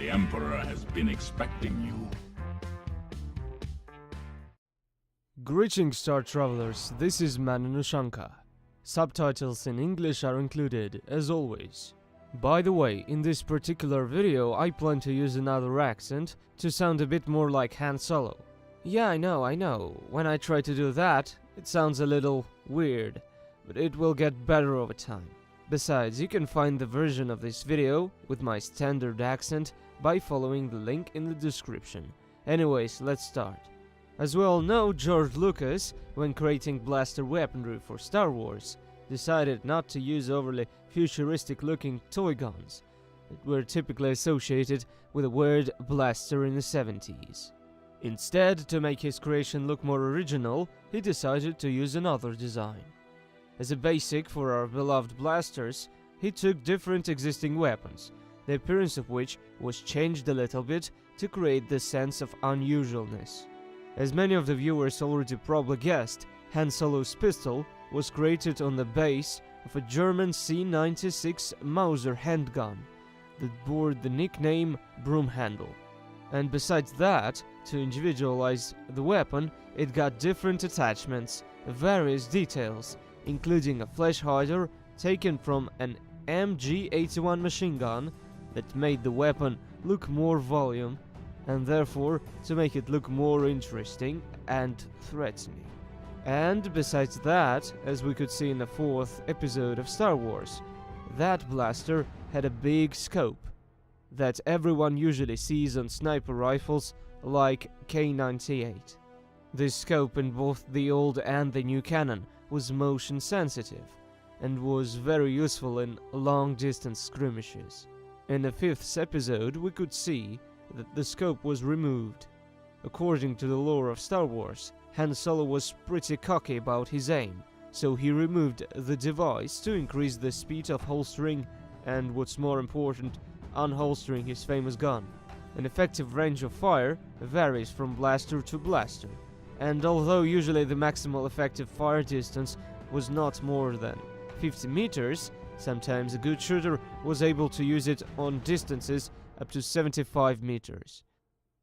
The Emperor has been expecting you. Greetings, Star Travelers, this is Mananushanka. Subtitles in English are included, as always. By the way, in this particular video I plan to use another accent to sound a bit more like Han Solo. Yeah, I know, when I try to do that, it sounds a little weird, but it will get better over time. Besides, you can find the version of this video with my standard accent by following the link in the description. Anyways, let's start. As we all know, George Lucas, when creating blaster weaponry for Star Wars, decided not to use overly futuristic-looking toy guns that were typically associated with the word blaster in the 70s. Instead, to make his creation look more original, he decided to use another design. As a basic for our beloved blasters, he took different existing weapons, the appearance of which was changed a little bit to create the sense of unusualness. As many of the viewers already probably guessed, Han Solo's pistol was created on the base of a German C-96 Mauser handgun that bore the nickname Broom Handle. And besides that, to individualize the weapon, it got different attachments, various details, including a flash hider taken from an MG81 machine gun that made the weapon look more volume, and therefore to make it look more interesting and threatening. And besides that, as we could see in the 4th episode of Star Wars, that blaster had a big scope that everyone usually sees on sniper rifles like K98. This scope in both the old and the new canon was motion sensitive and was very useful in long-distance skirmishes. In the 5th episode, we could see that the scope was removed. According to the lore of Star Wars, Han Solo was pretty cocky about his aim, so he removed the device to increase the speed of holstering and, what's more important, unholstering his famous gun. An effective range of fire varies from blaster to blaster, and although usually the maximal effective fire distance was not more than 50 meters, sometimes a good shooter was able to use it on distances up to 75 meters.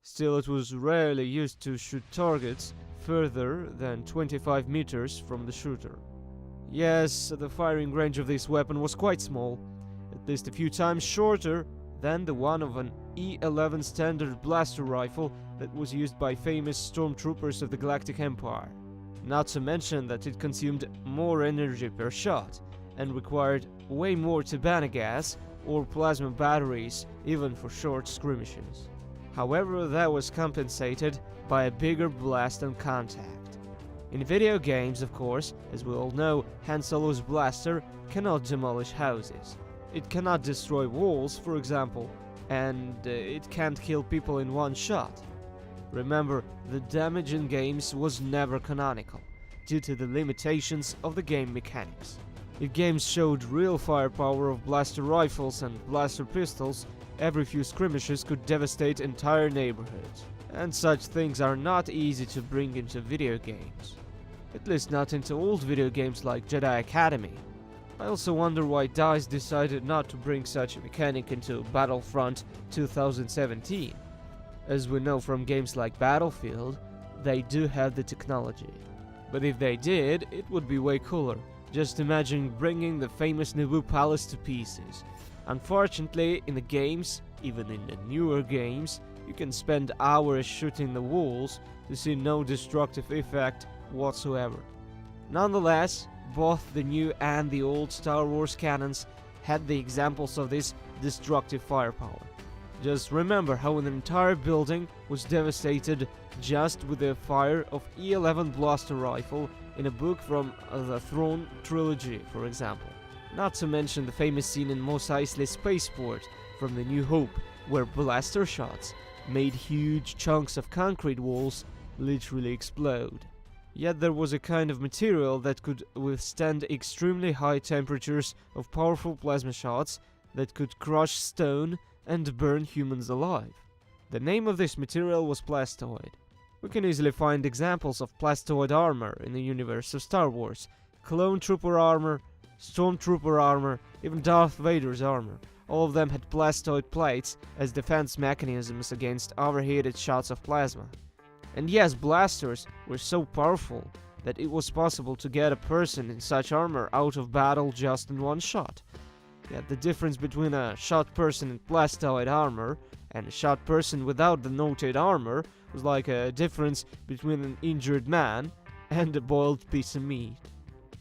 Still, it was rarely used to shoot targets further than 25 meters from the shooter. Yes, the firing range of this weapon was quite small, at least a few times shorter than the one of an E-11 standard blaster rifle that was used by famous stormtroopers of the Galactic Empire. Not to mention that it consumed more energy per shot and required way more Tabana gas or plasma batteries even for short skirmishes. However, that was compensated by a bigger blast on contact. In video games, of course, as we all know, Han Solo's blaster cannot demolish houses. It cannot destroy walls, for example, and it can't kill people in one shot. Remember, the damage in games was never canonical, due to the limitations of the game mechanics. If games showed real firepower of blaster rifles and blaster pistols, every few skirmishes could devastate entire neighborhoods. And such things are not easy to bring into video games. At least not into old video games like Jedi Academy. I also wonder why DICE decided not to bring such a mechanic into Battlefront 2017. As we know from games like Battlefield, they do have the technology. But if they did, it would be way cooler. Just imagine bringing the famous Naboo Palace to pieces. Unfortunately, in the games, even in the newer games, you can spend hours shooting the walls to see no destructive effect whatsoever. Nonetheless, both the new and the old Star Wars canons had the examples of this destructive firepower. Just remember how an entire building was devastated just with the fire of E-11 blaster rifle in a book from the Throne trilogy, for example. Not to mention the famous scene in Mos Eisley Spaceport from The New Hope, where blaster shots made huge chunks of concrete walls literally explode. Yet there was a kind of material that could withstand extremely high temperatures of powerful plasma shots that could crush stone and burn humans alive. The name of this material was plastoid. We can easily find examples of plastoid armor in the universe of Star Wars. Clone Trooper armor, Stormtrooper armor, even Darth Vader's armor. all of them had blastoid plates as defense mechanisms against overheated shots of plasma. And yes, blasters were so powerful that it was possible to get a person in such armor out of battle just in one shot. Yet the difference between a shot person in blastoid armor and a shot person without the noted armor was like a difference between an injured man and a boiled piece of meat.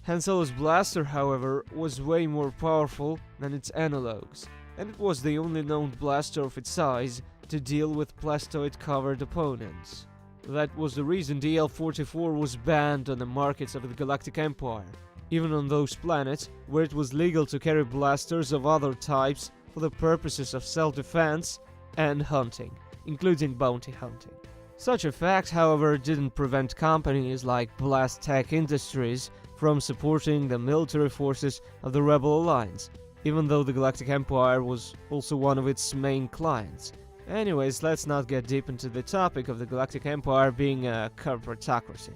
Han Solo's blaster, however, was way more powerful than its analogues, and it was the only known blaster of its size to deal with blastoid-covered opponents. That was the reason DL-44 was banned on the markets of the Galactic Empire, even on those planets where it was legal to carry blasters of other types for the purposes of self-defense and hunting, including bounty hunting. Such a fact, however, didn't prevent companies like Blast Tech Industries from supporting the military forces of the Rebel Alliance, even though the Galactic Empire was also one of its main clients. Anyways, let's not get deep into the topic of the Galactic Empire being a corporatocracy.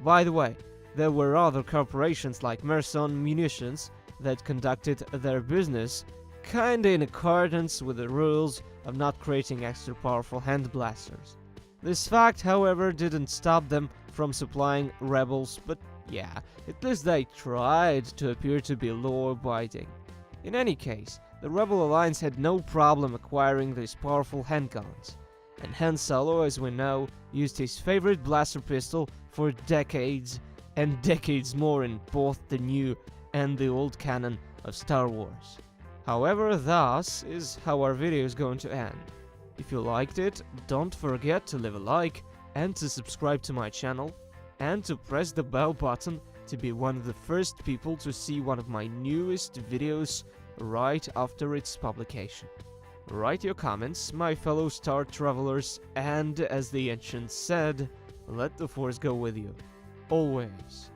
By the way, there were other corporations like Merson Munitions that conducted their business kinda in accordance with the rules of not creating extra powerful hand blasters. This fact, however, didn't stop them from supplying rebels, but yeah, at least they tried to appear to be law-abiding. In any case, the Rebel Alliance had no problem acquiring these powerful handguns, and Han Solo, as we know, used his favorite blaster pistol for decades and decades more in both the new and the old canon of Star Wars. However, thus is how our video is going to end. If you liked it, don't forget to leave a like and to subscribe to my channel, and to press the bell button to be one of the first people to see one of my newest videos right after its publication. Write your comments, my fellow Star Travelers, and as the ancients said, let the Force go with you. Always.